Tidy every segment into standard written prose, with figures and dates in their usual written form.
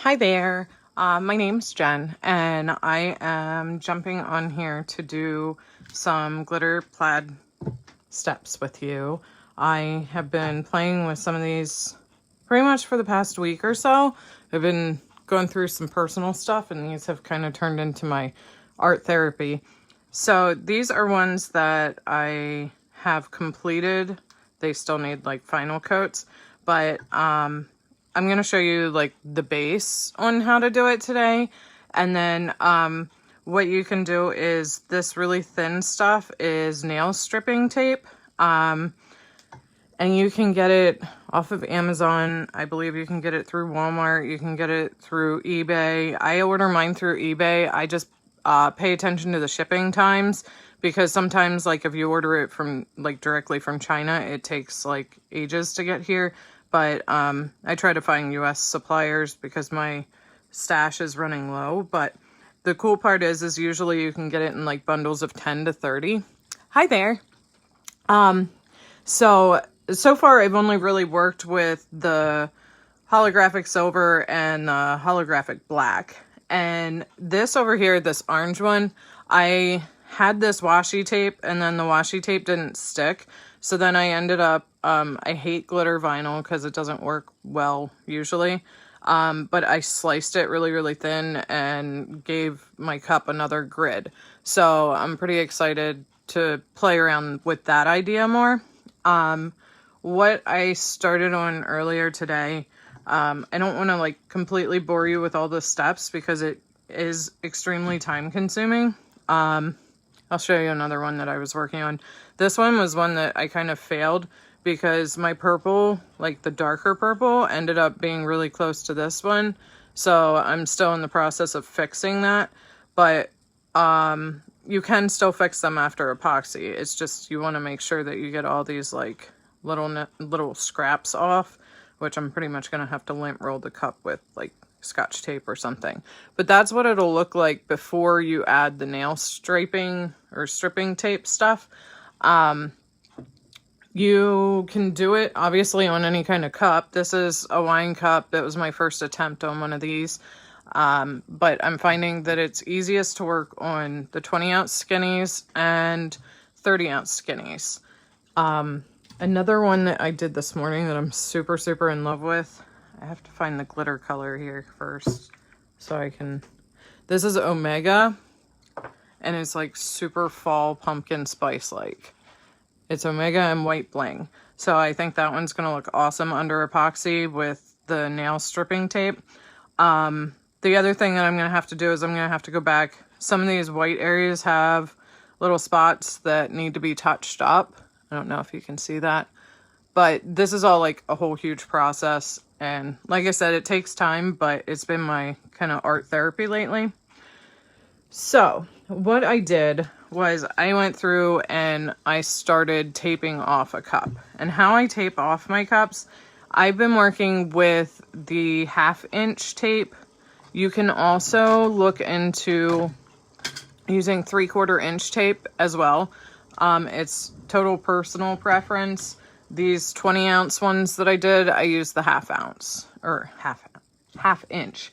Hi there, my name's Jen, and I am jumping on here to do some glitter plaid steps with you. I have been playing with some of these pretty much for the past week or so. I've been going through some personal stuff, and these have kind of turned into my art therapy. So these are ones that I have completed. They still need like final coats, but I'm going to show you like the base on how to do it today. And then what you can do is this really thin stuff is nail stripping tape. And you can get it off of Amazon. I believe you can get it through Walmart. You can get it through eBay. I order mine through eBay. I just pay attention to the shipping times, because sometimes like if you order it from like directly from China, it takes like ages to get here. But I try to find US suppliers because my stash is running low. But the cool part is usually you can get it in like bundles of 10 to 30. Hi there. So far I've only really worked with the holographic silver and the holographic black. And this over here, this orange one, I had this washi tape and then the washi tape didn't stick. So then I ended up, I hate glitter vinyl because it doesn't work well usually. But I sliced it really, really thin and gave my cup another grid. So I'm pretty excited to play around with that idea more. What I started on earlier today, I don't want to like completely bore you with all the steps because it is extremely time consuming. I'll show you another one that I was working on. This one was one that I kind of failed because my purple, like the darker purple, ended up being really close to this one. So I'm still in the process of fixing that. But you can still fix them after epoxy. It's just you want to make sure that you get all these like little scraps off, which I'm pretty much going to have to lint roll the cup with like Scotch tape or something. But that's what it'll look like before you add the nail striping or stripping tape stuff. You can do it obviously on any kind of cup. This is a wine cup. That was my first attempt on one of these. But I'm finding that it's easiest to work on the 20-ounce skinnies and 30-ounce skinnies. Another one that I did this morning that I'm super, super in love with. I have to find the glitter color here first so I can... This is Omega, and it's like super fall pumpkin spice like. It's Omega and white bling. So I think that one's going to look awesome under epoxy with the nail stripping tape. The other thing that I'm going to have to do is I'm going to have to go back. Some of these white areas have little spots that need to be touched up. I don't know if you can see that. But this is all like a whole huge process. And like I said, it takes time, but it's been my kind of art therapy lately. So what I did was I went through and I started taping off a cup. And how I tape off my cups, I've been working with the 1/2-inch tape. You can also look into using 3/4-inch tape as well. It's total personal preference. These 20-ounce ones that I did, I used the 1/2 ounce or half inch.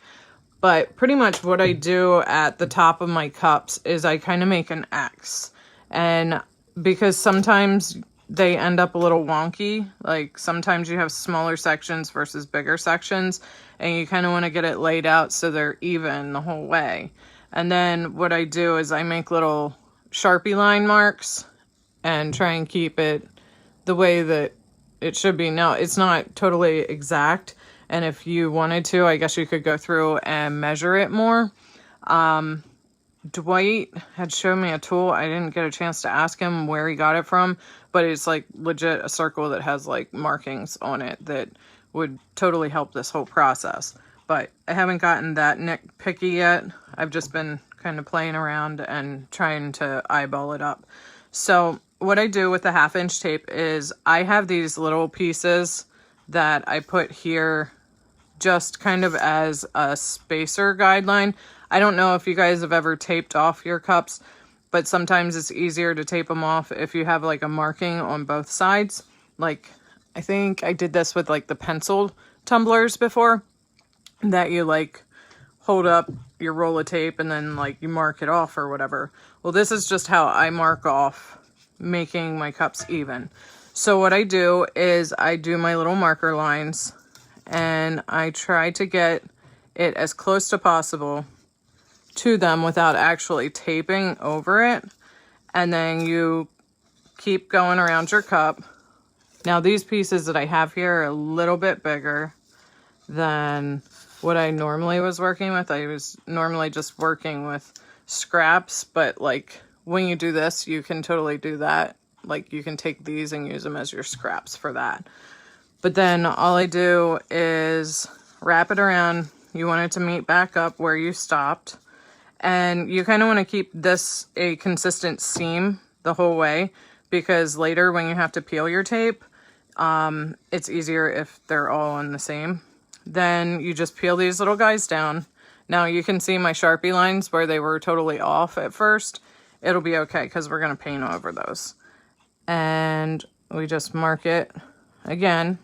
But pretty much what I do at the top of my cups is I kind of make an X. And because sometimes they end up a little wonky, like sometimes you have smaller sections versus bigger sections, and you kind of want to get it laid out so they're even the whole way. And then what I do is I make little Sharpie line marks and try and keep it the way that it should be. Now, it's not totally exact, and if you wanted to, I guess you could go through and measure it more. Dwight had shown me a tool. I didn't get a chance to ask him where he got it from, but it's like legit a circle that has like markings on it that would totally help this whole process. But I haven't gotten that nitpicky yet. I've just been kind of playing around and trying to eyeball it up. So what I do with the 1/2-inch tape is I have these little pieces that I put here just kind of as a spacer guideline. I don't know if you guys have ever taped off your cups, but sometimes it's easier to tape them off if you have like a marking on both sides. Like I think I did this with like the pencil tumblers before. that you like hold up your roll of tape and then like you mark it off or whatever. Well, this is just how I mark off making my cups even. So what I do is I do my little marker lines and I try to get it as close to possible to them without actually taping over it. And then you keep going around your cup. Now these pieces that I have here are a little bit bigger than what I normally was working with. I was normally just working with scraps, but like when you do this, you can totally do that. Like you can take these and use them as your scraps for that. But then all I do is wrap it around. You want it to meet back up where you stopped. And you kind of want to keep this a consistent seam the whole way, because later when you have to peel your tape, it's easier if they're all on the same. Then you just peel these little guys down. Now you can see my Sharpie lines where they were totally off at first. It'll be okay because we're going to paint over those. And we just mark it again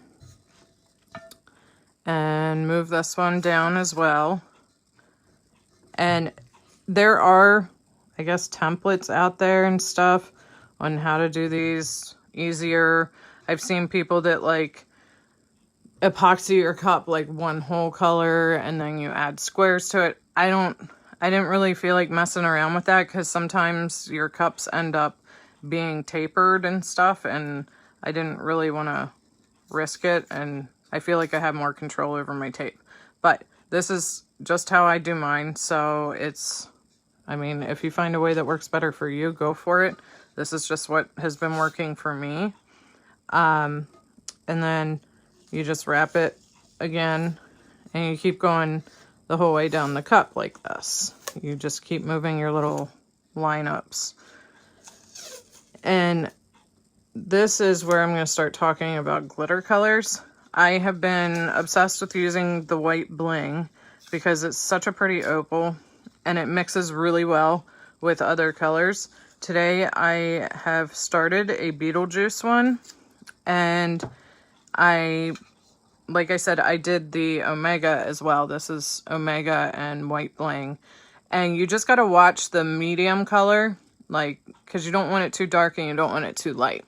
and move this one down as well. And there are, I guess, templates out there and stuff on how to do these easier. I've seen people that like epoxy your cup like one whole color and then you add squares to it. I didn't really feel like messing around with that because sometimes your cups end up being tapered and stuff, and I didn't really want to risk it, and I feel like I have more control over my tape. But this is just how I do mine, so it's, I mean, if you find a way that works better for you, go for it. This is just what has been working for me. And then you just wrap it again, and you keep going the whole way down the cup like this. You just keep moving your little lineups. And this is where I'm going to start talking about glitter colors. I have been obsessed with using the white bling because it's such a pretty opal and it mixes really well with other colors. Today I have started a beetlejuice one, and like I said, I did the omega as well. This is omega and white bling. And you just got to watch the medium color, like, because you don't want it too dark and you don't want it too light.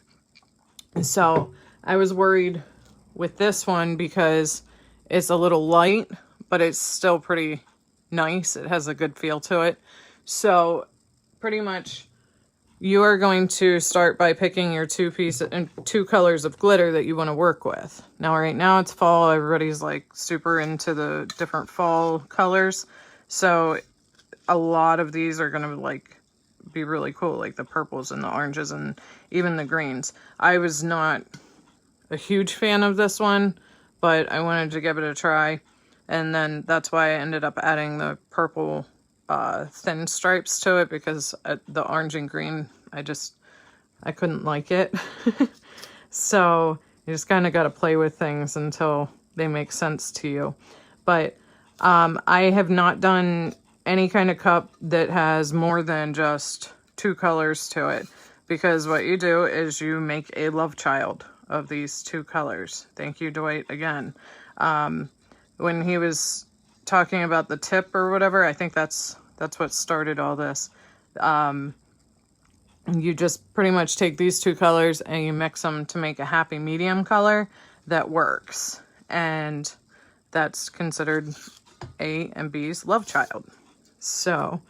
So I was worried with this one because it's a little light, but it's still pretty nice. It has a good feel to it. So pretty much you are going to start by picking your two colors of glitter that you want to work with. Now, right now it's fall. Everybody's like super into the different fall colors. So a lot of these are going to like be really cool, like the purples and the oranges and even the greens. I was not a huge fan of this one, but I wanted to give it a try. And then that's why I ended up adding the purple thin stripes to it, because the orange and green, I couldn't like it. So you just kind of got to play with things until they make sense to you. But I have not done any kind of cup that has more than just two colors to it, because what you do is you make a love child of these two colors. Thank you, Dwight, again. When he was talking about the tip or whatever, I think that's what started all this. You just pretty much take these two colors and you mix them to make a happy medium color that works. And that's considered A and B's love child. So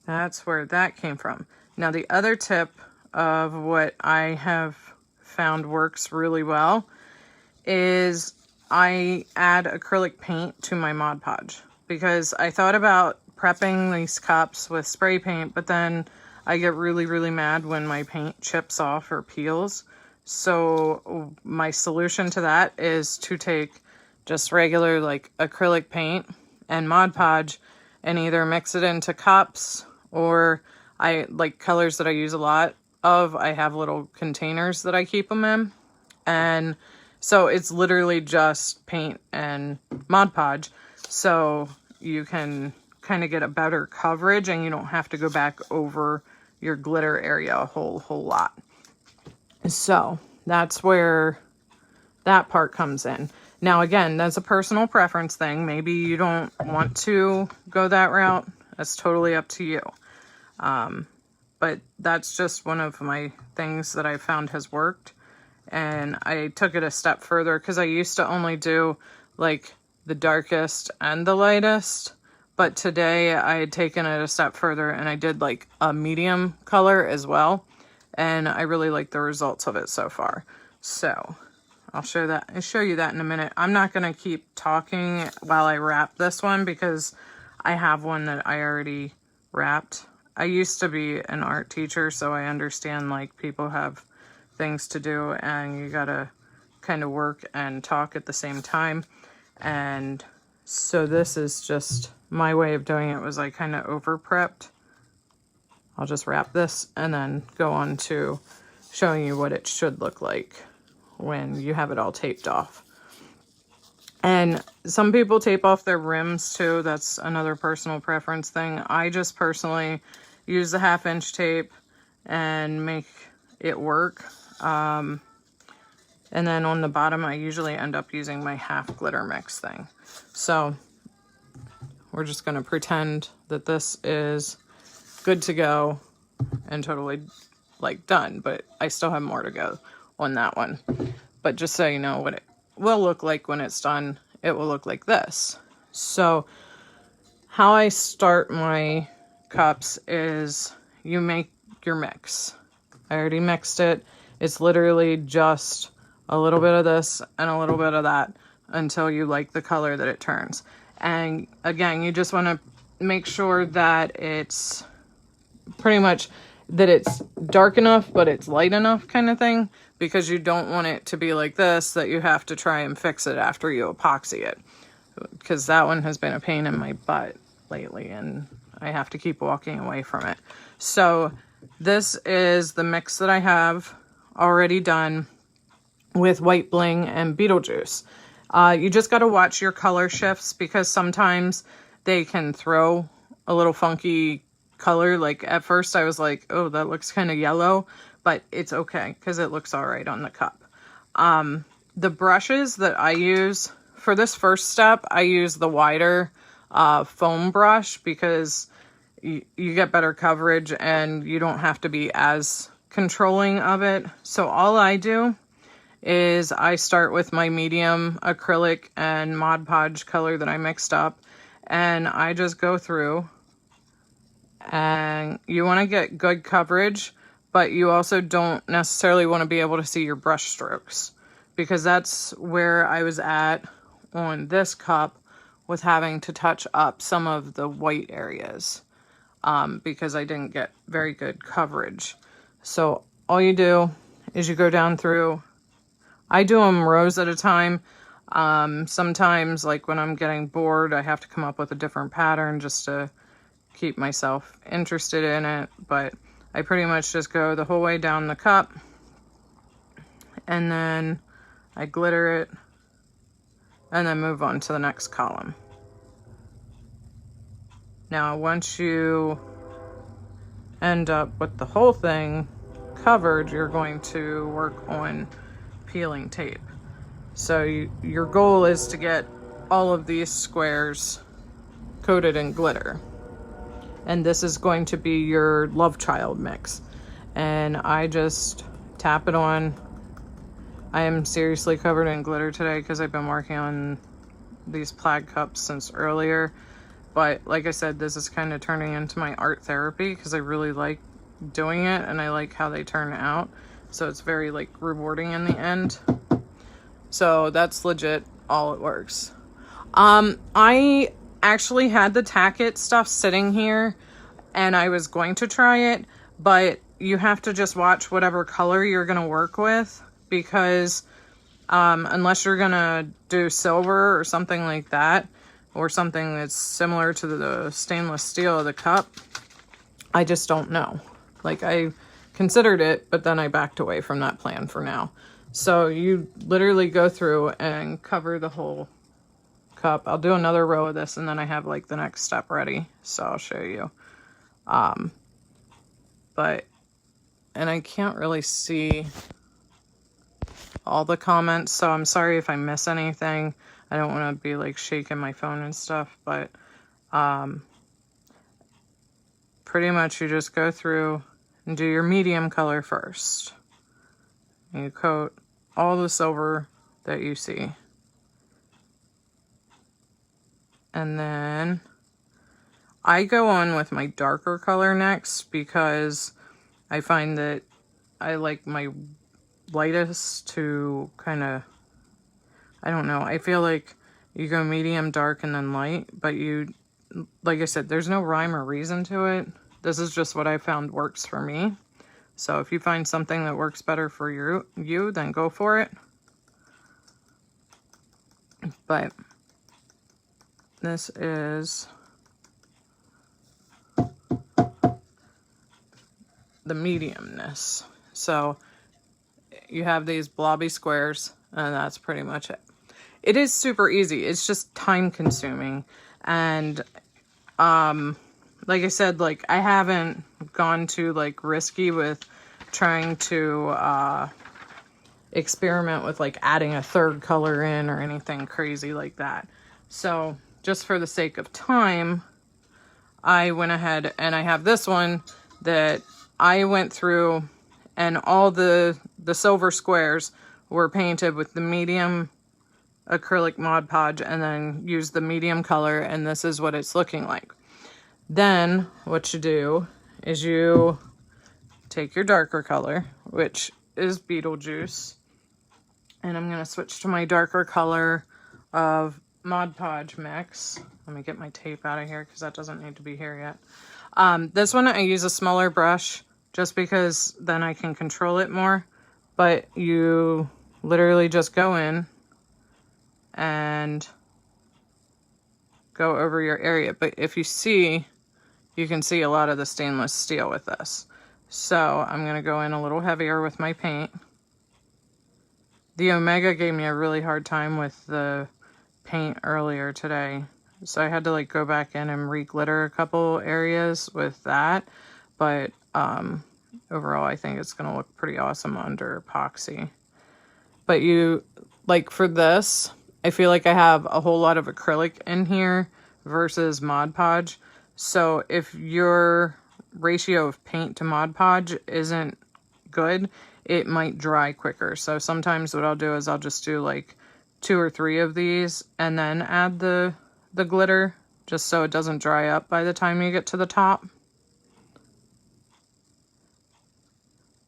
that's where that came from. Now the other tip of what I have found works really well is I add acrylic paint to my Mod Podge, because I thought about prepping these cups with spray paint, but then I get really, really mad when my paint chips off or peels. So my solution to that is to take just regular like acrylic paint and Mod Podge and either mix it into cups, or I like colors that I use a lot of. I have little containers that I keep them in. And so it's literally just paint and Mod Podge. So you can kind of get a better coverage and you don't have to go back over your glitter area a whole lot. So that's where that part comes in. Now, again, that's a personal preference thing. Maybe you don't want to go that route. That's totally up to you. But that's just one of my things that I found has worked. And I took it a step further because I used to only do like the darkest and the lightest. But today I had taken it a step further and I did like a medium color as well. And I really like the results of it so far. So I'll show you that in a minute. I'm not going to keep talking while I wrap this one because I have one that I already wrapped. I used to be an art teacher, so I understand like people have things to do and you gotta kind of work and talk at the same time. And so this is just my way of doing it. Was I kind of over prepped. I'll just wrap this and then go on to showing you what it should look like when you have it all taped off. And some people tape off their rims too. That's another personal preference thing. I just personally use the 1/2" tape and make it work. And then on the bottom, I usually end up using my half glitter mix thing. So we're just going to pretend that this is good to go and totally like done, but I still have more to go on that one. But just so you know what it will look like when it's done, it will look like this. So how I start my cups is you make your mix. I already mixed it. It's literally just a little bit of this and a little bit of that until you like the color that it turns. And again, you just want to make sure that it's pretty much that it's dark enough but it's light enough kind of thing, because you don't want it to be like this that you have to try and fix it after you epoxy it, because that one has been a pain in my butt lately and I have to keep walking away from it. So this is the mix that I have already done with white bling and beetlejuice. You just got to watch your color shifts because sometimes they can throw a little funky color. Like at first I was like, oh, that looks kind of yellow, but it's okay because it looks all right on the cup. The brushes that I use for this first step, I use the wider foam brush because you get better coverage and you don't have to be as controlling of it. So all I do is I start with my medium acrylic and Mod Podge color that I mixed up, and I just go through. And you want to get good coverage, but you also don't necessarily want to be able to see your brush strokes, because that's where I was at on this cup with having to touch up some of the white areas because I didn't get very good coverage. So all you do is you go down through. I do them rows at a time. Sometimes, like when I'm getting bored, I have to come up with a different pattern just to keep myself interested in it. But I pretty much just go the whole way down the cup and then I glitter it and then move on to the next column. Now, once you end up with the whole thing covered, you're going to work on peeling tape. So your goal is to get all of these squares coated in glitter. And this is going to be your Love Child mix. And I just tap it on. I am seriously covered in glitter today because I've been working on these Plaid cups since earlier. But like I said, this is kind of turning into my art therapy because I really like doing it and I like how they turn out. So it's very like rewarding in the end. So that's legit all it works. I actually had the tack it stuff sitting here and I was going to try it, but you have to just watch whatever color you're going to work with, because unless you're going to do silver or something like that, or something that's similar to the stainless steel of the cup, I just don't know. Like, I considered it, but then I backed away from that plan for now. So you literally go through and cover the whole cup. I'll do another row of this and then I have like the next step ready, so I'll show you. And I can't really see all the comments, so I'm sorry if I miss anything. I don't want to be like shaking my phone and stuff, but pretty much you just go through and do your medium color first. And you coat all the silver that you see. And then I go on with my darker color next because I find that I like my lightest to kind of, I don't know, I feel like you go medium, dark, and then light, but you, like I said, there's no rhyme or reason to it. This is just what I found works for me. So if you find something that works better for you, then go for it. But this is the mediumness. So you have these blobby squares, and that's pretty much it. It is super easy. It's just time consuming. And like I said, like I haven't gone too like risky with trying to experiment with like adding a third color in or anything crazy like that. So just for the sake of time, I went ahead and I have this one that I went through, and all the silver squares were painted with the medium acrylic Mod Podge, and then used the medium color, and this is what it's looking like. Then what you do is you take your darker color, which is beetlejuice, and I'm going to switch to my darker color of Mod Podge mix. Let me get my tape out of here because that doesn't need to be here yet. This one I use a smaller brush just because then I can control it more, but you literally just go in and go over your area. But if you see, you can see a lot of the stainless steel with this. So I'm going to go in a little heavier with my paint. The Omega gave me a really hard time with the paint earlier today. So I had to like go back in and re-glitter a couple areas with that. But overall, I think it's going to look pretty awesome under epoxy. But you, like for this, I feel like I have a whole lot of acrylic in here versus Mod Podge. So if your ratio of paint to Mod Podge isn't good, it might dry quicker. So sometimes what I'll do is I'll just do like 2 or 3 of these and then add the glitter, just so it doesn't dry up by the time you get to the top.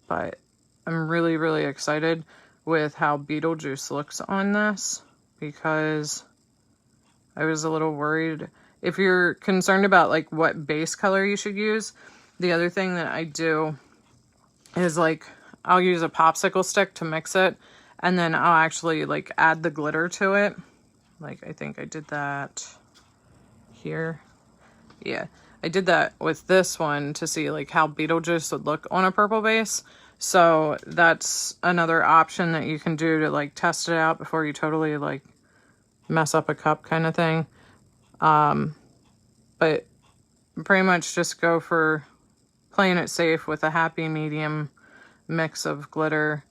But I'm really, really excited with how Beetlejuice looks on this, because I was a little worried. If you're concerned about like what base color you should use, the other thing that I do is like I'll use a popsicle stick to mix it, and then I'll actually like add the glitter to it. Like I think I did that here. Yeah, I did that with this one to see like how Beetlejuice would look on a purple base. So that's another option that you can do to like test it out before you totally like mess up a cup kind of thing. But pretty much just go for playing it safe with a happy medium mix of glitter.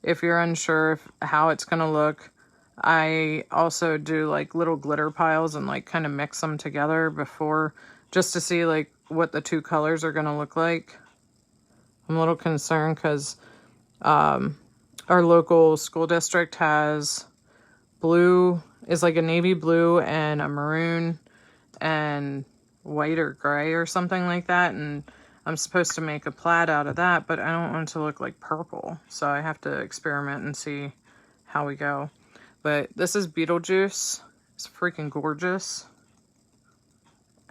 If you're unsure how it's going to look, I also do like little glitter piles and like kind of mix them together before, just to see like what the two colors are going to look like. I'm a little concerned because our local school district has blue, is like a navy blue and a maroon and white or gray or something like that, and I'm supposed to make a plaid out of that, but I don't want it to look like purple, so I have to experiment and see how we go. But this is Beetlejuice. It's freaking gorgeous.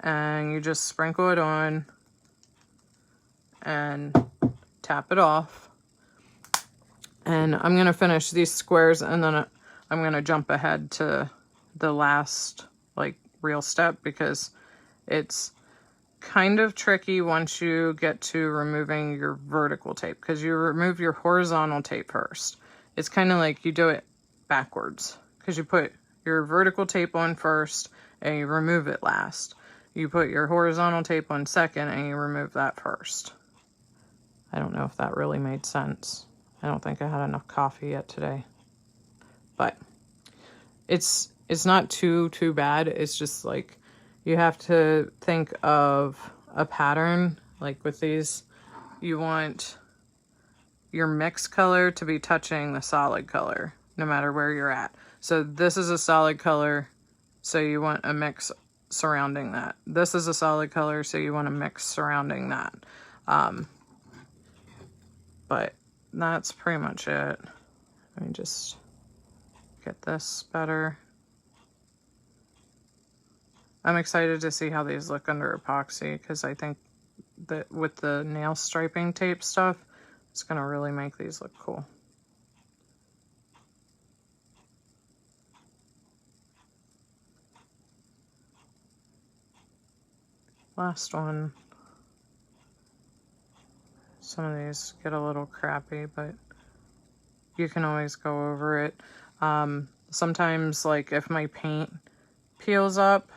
And you just sprinkle it on and tap it off. And I'm going to finish these squares, and then I'm going to jump ahead to the last like real step, because it's kind of tricky once you get to removing your vertical tape, because you remove your horizontal tape first. It's kind of like you do it backwards, because you put your vertical tape on first and you remove it last. You put your horizontal tape on second and you remove that first. I don't know if that really made sense. I don't think I had enough coffee yet today. but it's not too bad. It's just like you have to think of a pattern. Like with these, you want your mix color to be touching the solid color no matter where you're at. So this is a solid color, so you want a mix surrounding that. This is a solid color, so you want a mix surrounding that. But that's pretty much it. Let me just get this better. I'm excited to see how these look under epoxy, because I think that with the nail striping tape stuff, it's going to really make these look cool. Last one. Some of these get a little crappy, but you can always go over it. Sometimes, like, if my paint peels up,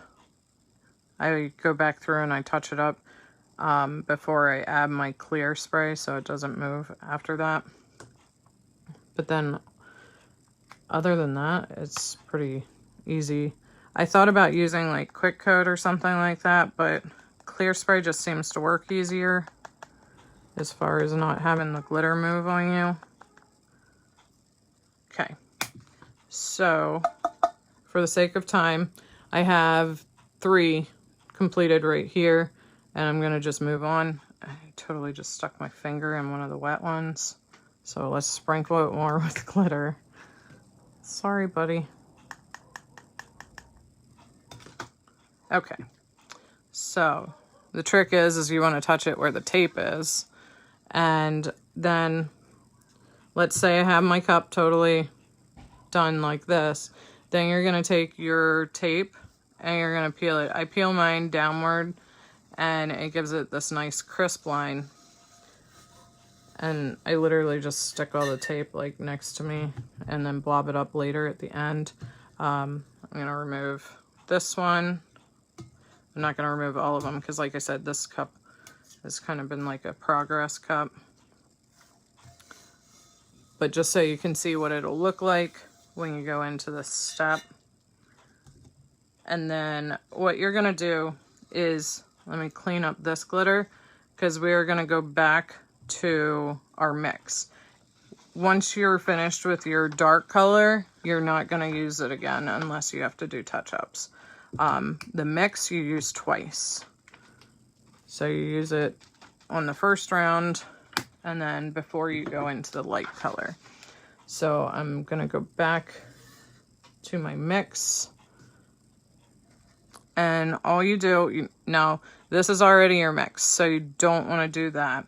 I go back through and I touch it up before I add my clear spray so it doesn't move after that. But then, other than that, it's pretty easy. I thought about using, like, Quick Coat or something like that, but clear spray just seems to work easier as far as not having the glitter move on you. Okay, so for the sake of time, I have 3 completed right here, and I'm gonna just move on. I totally just stuck my finger in one of the wet ones, so let's sprinkle it more with glitter. Sorry, buddy. Okay, so the trick is you want to touch it where the tape is, and then let's say I have my cup totally done like this. Then you're going to take your tape and you're going to peel it. I peel mine downward and it gives it this nice crisp line. And I literally just stick all the tape like next to me and then blob it up later at the end. I'm going to remove this one. I'm not going to remove all of them because, like I said, this cup has kind of been like a progress cup. But just so you can see what it'll look like when you go into this step. And then what you're going to do is, let me clean up this glitter because we are going to go back to our mix. Once you're finished with your dark color, you're not going to use it again unless you have to do touch-ups. The mix you use twice. So you use it on the first round and then before you go into the light color. So I'm going to go back to my mix. And all you do, now this is already your mix, so you don't want to do that.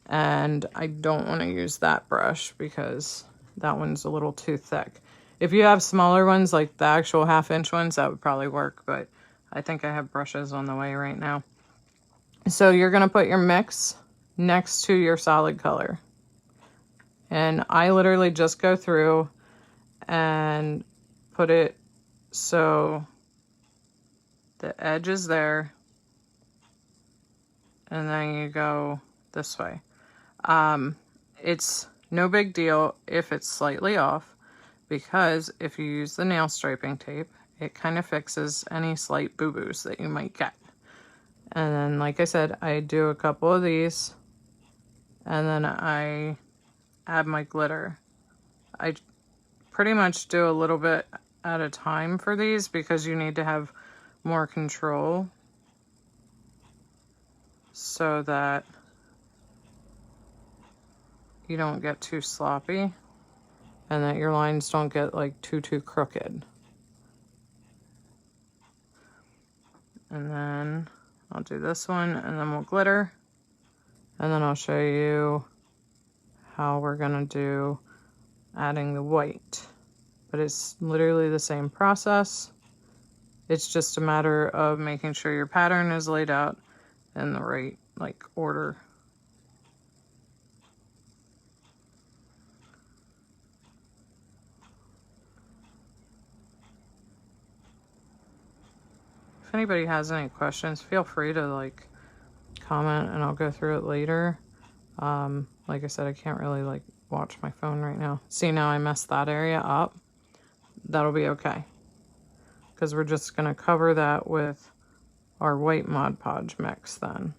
And I don't want to use that brush because that one's a little too thick. If you have smaller ones, like the actual 1/2 inch ones, that would probably work, but I think I have brushes on the way right now. So you're going to put your mix next to your solid color. And I literally just go through and put it so the edge is there, and then you go this way. It's no big deal if it's slightly off, because if you use the nail striping tape, it kind of fixes any slight boo-boos that you might get. And then, like I said, I do a couple of these, and then I add my glitter. I pretty much do a little bit at a time for these because you need to have more control so that you don't get too sloppy and that your lines don't get like too crooked. And then I'll do this one and then we'll glitter, and then I'll show you how we're gonna do adding the white. But it's literally the same process. It's just a matter of making sure your pattern is laid out in the right like order. If anybody has any questions, feel free to like comment and I'll go through it later. Like I said, I can't really like watch my phone right now. See, now I messed that area up. that'll be okay. Because we're just going to cover that with our white Mod Podge mix then.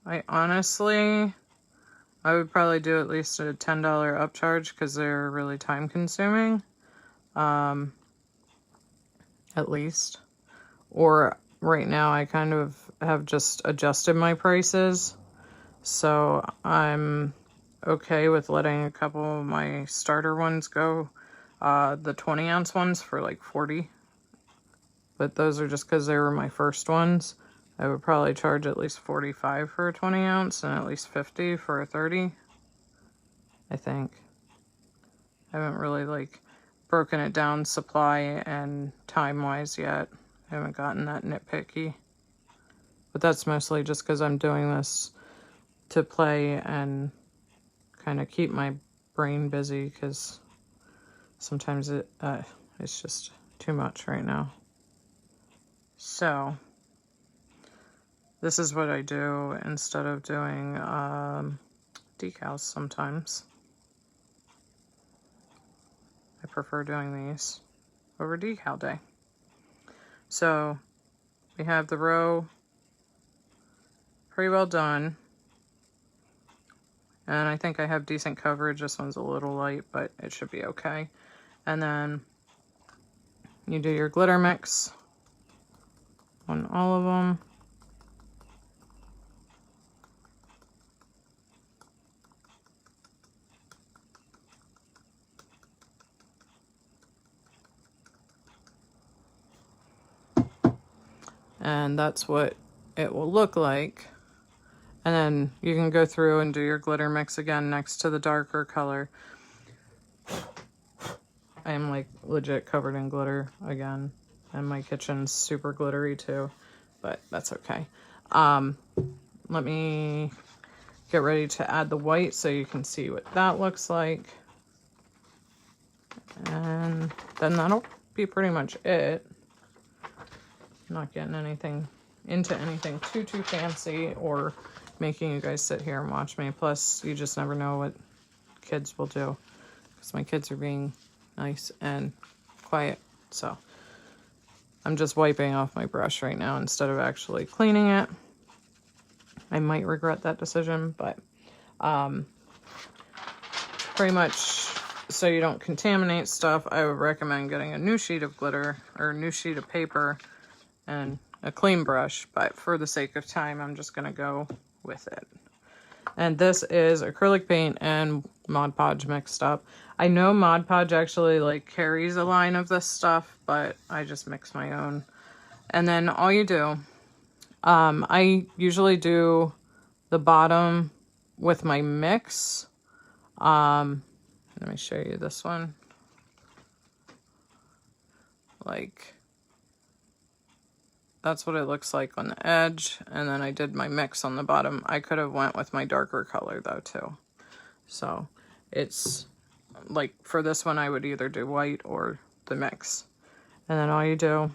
I honestly, I would probably do at least a $10 upcharge because they're really time consuming. At least. Or right now I kind of have just adjusted my prices. So I'm okay with letting a couple of my starter ones go. The 20-ounce ones for like 40. But those are just because they were my first ones. I would probably charge at least 45 for a 20-ounce and at least 50 for a 30. I think. I haven't really like broken it down supply and time-wise yet. I haven't gotten that nitpicky. But that's mostly just because I'm doing this to play and kind of keep my brain busy because sometimes it's just too much right now. So this is what I do instead of doing decals sometimes. I prefer doing these over decal day. So we have the row pretty well done. And I think I have decent coverage. This one's a little light, but it should be okay. And then you do your glitter mix on all of them. And that's what it will look like. And then you can go through and do your glitter mix again next to the darker color. I am like legit covered in glitter again. And my kitchen's super glittery too, but that's okay. Let me get ready to add the white so you can see what that looks like. And then that'll be pretty much it. Not getting anything into anything too fancy or making you guys sit here and watch me. Plus, you just never know what kids will do because my kids are being nice and quiet. So I'm just wiping off my brush right now instead of actually cleaning it. I might regret that decision, but pretty much so you don't contaminate stuff, I would recommend getting a new sheet of glitter or a new sheet of paper and a clean brush, but for the sake of time, I'm just going to go with it. And this is acrylic paint and Mod Podge mixed up. I know Mod Podge actually like carries a line of this stuff, but I just mix my own. And then all you do, I usually do the bottom with my mix. Let me show you this one. Like, that's what it looks like on the edge, and then I did my mix on the bottom. I could have went with my darker color though too. So it's like for this one I would either do white or the mix. And then all you do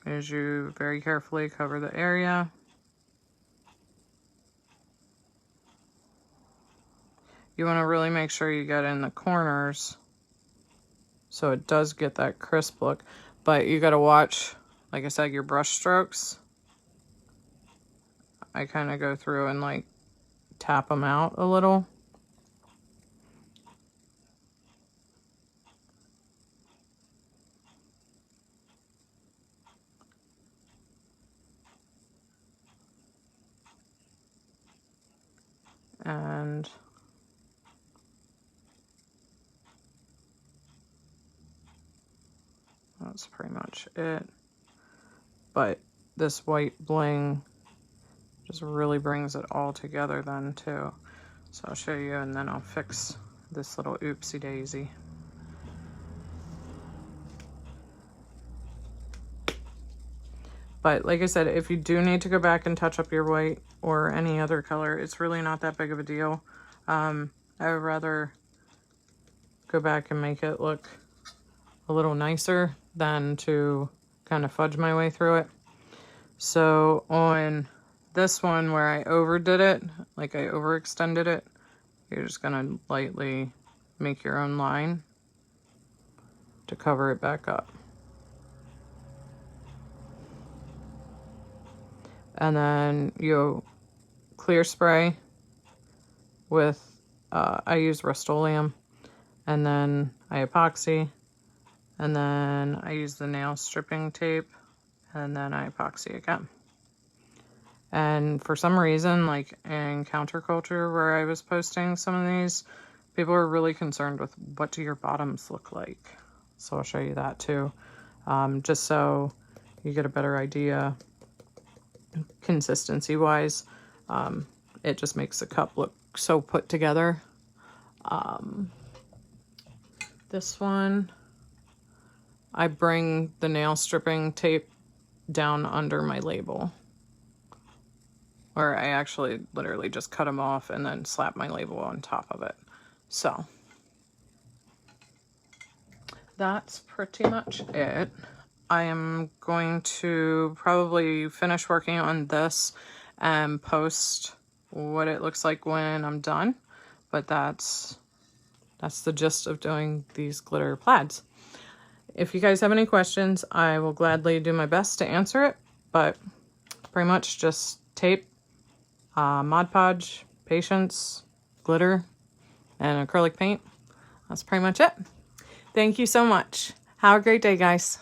is you very carefully cover the area. You want to really make sure you get in the corners so it does get that crisp look. But you got to watch, like I said, your brush strokes. I kind of go through and like tap them out a little. And that's pretty much it. But this white bling just really brings it all together then too. So I'll show you and then I'll fix this little oopsie daisy. But like I said, if you do need to go back and touch up your white or any other color, it's really not that big of a deal. I would rather go back and make it look a little nicer than to kind of fudge my way through it. So on this one where I overdid it, like I overextended it, you're just gonna lightly make your own line to cover it back up. And then you clear spray with, I use rustoleum, and then I epoxy, and then I use the nail stripping tape, and then I epoxy again. And for some reason, like in counterculture where I was posting some of these, people are really concerned with what do your bottoms look like. So I'll show you that too, just so you get a better idea consistency wise. It just makes the cup look so put together. This one, I bring the nail stripping tape down under my label. Or I actually literally just cut them off and then slap my label on top of it. So that's pretty much it. I am going to probably finish working on this and post what it looks like when I'm done. But that's the gist of doing these glitter plaids. If you guys have any questions, I will gladly do my best to answer it. But pretty much just tape, Mod Podge, patience, glitter, and acrylic paint. That's pretty much it. Thank you so much. Have a great day, guys.